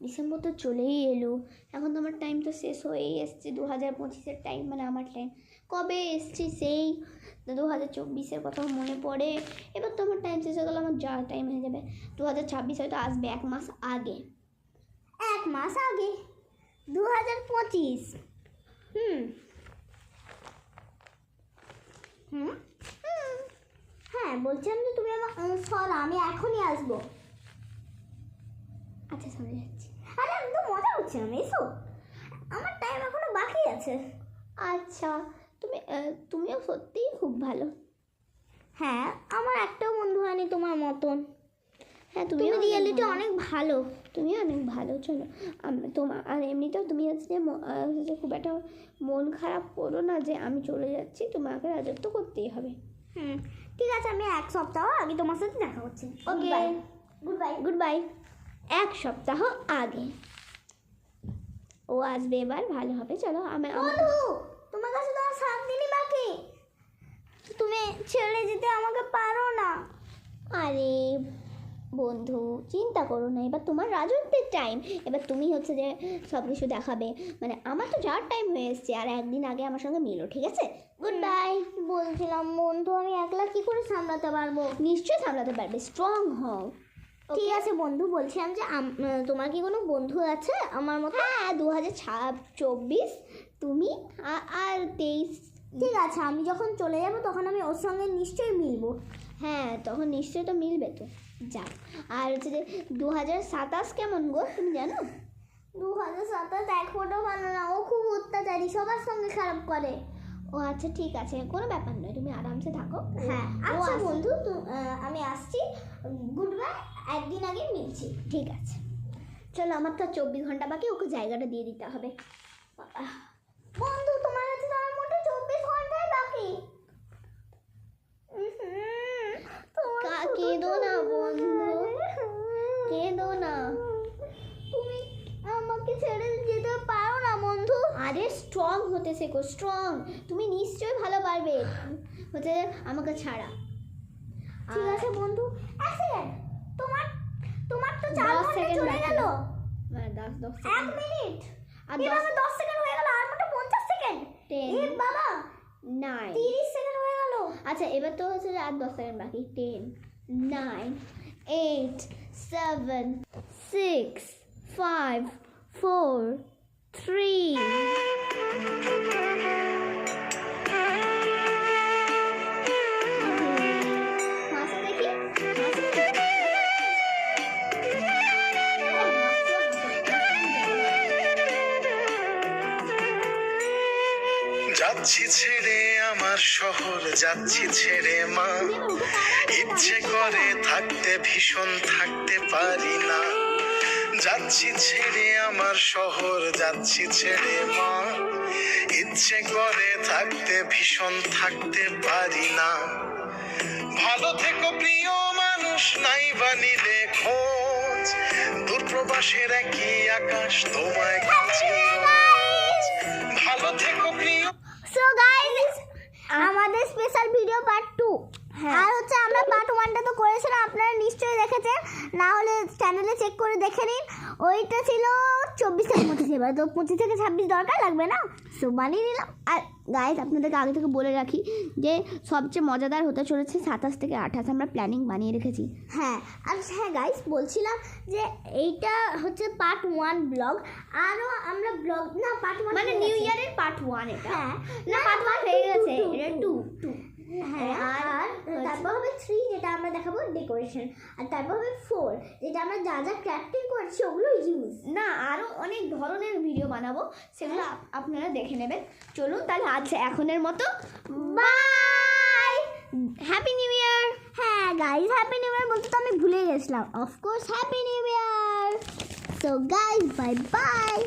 December তো চলেই এলো, এখন তো আমার টাইম তো শেষ হয়েই এসছে। 2025-এর টাইম মানে আমার টাইম কবে এসছি সেই 2024-এর কথা মনে পড়ে। এবার তো আমার টাইম শেষ হয়ে গেলো, আমার যাওয়ার টাইম হয়ে যাবে। 2026 হয়তো আসবে 1 মাস আগে। 1 মাস আগে 2025? হ্যাঁ, বলছিলাম যে তুমি আমার সরা, আমি এখনই আসবো। আচ্ছা চলে যাচ্ছি। আরে একদম মজা হচ্ছে না, এসো, আমার টাইম এখনো বাকি আছে। আচ্ছা তুমিও সত্যিই খুব ভালো। হ্যাঁ, আমার একটাও বন্ধু হয়নি তোমার মতন। হ্যাঁ তুমি রিয়েলিটি অনেক ভালো। তুমি অনেক ভালো। চলো তোমার আর এমনিতেও তুমি হচ্ছে খুব একটা মন খারাপ করো না যে আমি চলে যাচ্ছি, তোমাকে রাজত্ব করতেই হবে। ঠিক আছে, আমি 1 সপ্তাহ আগে তোমার সাথে দেখা করছি। ওকে, গুড বাই। 1 সপ্তাহ আগে ও আসবে, এবার ভালো হবে। চলো তোমার কাছে তো আর 7 দিনই বাকি, তুমি ছেড়ে যেতে আমাকে পারো না। আরে বন্ধু চিন্তা করো না, এবার তোমার রাজত্বের টাইম, এবার তুমি হচ্ছে যে সব কিছু দেখাবে। মানে আমার তো যাওয়ার টাইম হয়ে এসছে, আর 1 দিন আগে আমার সঙ্গে মিলো, ঠিক আছে? Good bye. বলছিলাম বন্ধু, আমি একলা কি করে সামলাতে পারবো? নিশ্চয়ই সামলাতে পারবে, স্ট্রং হও। ঠিক আছে বন্ধু, বলছিলাম যে তোমার কি কোনো বন্ধু আছে আমার মতো? হ্যাঁ, 2024 তুমি আর 23। ঠিক আছে, আমি যখন চলে যাব তখন আমি ওর সঙ্গে নিশ্চয়ই মিলবো। হ্যাঁ, তখন নিশ্চয়ই তো মিলবে তো, যাও। আর হচ্ছে যে 2027 কেমন গো, তুমি জানো? 2027 এক ফোঁটা ভালো না, ও খুব অত্যাচারী, সবার সঙ্গে খারাপ করে। ও আচ্ছা ঠিক আছে, কোনো ব্যাপার নয়, তুমি আরামসে থাকো। হ্যাঁ আচ্ছা বন্ধু, আমি আসছি, গুড বাই। 1 দিন আগে মিলছি। ঠিক আছে, চলো, আমার তো 24 ঘন্টা বাকি, ওকে জায়গাটা দিয়ে দিতে হবে। বন্ধু, তোমার কাছে তো আমার মোটে 24 ঘন্টাই বাকি। কেঁদো না বন্ধু, কেঁদো না। তুমি আমাকে ছেড়ে যেতে পারো না বন্ধু। আরে স্ট্রং হতে শেখো, স্ট্রং। তুমি নিশ্চয়ই ভালো পারবে হচ্ছে আমাকে ছাড়া। ঠিক আছে বন্ধু, 1 সেকেন্ড, তোমার তো 4 ঘন্টা চলে গেল। 10 1 মিনিট আর 10 সেকেন্ড হয়ে গেল, আর মোটে 50 সেকেন্ড। 10 এ বাবা, 9 30 সেকেন্ড হয়ে গেল। আচ্ছা এবার তো হচ্ছে আর 10 সেকেন্ড বাকি। 10 9 8 7 6 5 4 3। যাচ্ছি ছেড়ে আমার শহর, যাচ্ছি ছেড়ে মা, ইচ্ছে করে থাকতে ভীষণ থাকতে পারি না। যাচ্ছি ছেড়ে আমার শহর, যাচ্ছি ছেড়ে মা, ইচ্ছে করে থাকতে ভীষণ থাকতে পারি না। ভালো থেকো প্রিয় মানুষ, নাই বা নিলে খোঁজ, দূরপ্রবাসের একই আকাশ তোমায় খুঁজে। ভালো থেকো প্রিয়। সো গাইস, আমাদের স্পেশাল ভিডিও পার্ট 2। আর হচ্ছে আমরা পার্ট 1টা তো করেছিলাম, আপনারা নিশ্চয়ই দেখেছেন, না হলে চ্যানেলে চেক করে দেখে নিন। ওইটা ছিল 24 থেকে 25, এবার তো 25 থেকে 26 দরকার লাগবে না, সো বানিয়ে নিলাম। আর গাইস আপনাদেরকে আগে থেকে বলে রাখি যে সবচেয়ে মজাদার হতে চলেছে 27 থেকে 28, আমরা প্ল্যানিং বানিয়ে রেখেছি। হ্যাঁ, আর হ্যাঁ গাইস, বলছিলাম যে এইটা হচ্ছে পার্ট 1 ব্লগ, আরও আমরা ব্লগ না পার্ট 1 মানে নিউ ইয়ারের পার্ট 1 এটা। হ্যাঁ, না পার্ট 1 হয়ে গেছে, এটা 2। হ্যাঁ, আর তারপর হবে 3, যেটা আমরা দেখাবো ডেকোরেশন, আর তারপর হবে 4, যেটা আমরা যা যা ক্রাফটিং করছি ওগুলো ইউজ। না আরও অনেক ধরনের ভিডিও বানাবো, সেগুলো আপনারা দেখে নেবেন। চলুন তাহলে এখনের মতো বাই, হ্যাপি নিউ ইয়ার। হ্যাঁ গাইস, হ্যাপি নিউ ইয়ার বলতে তো আমি ভুলে গেছিলাম, of course happy new year. So guys, bye bye.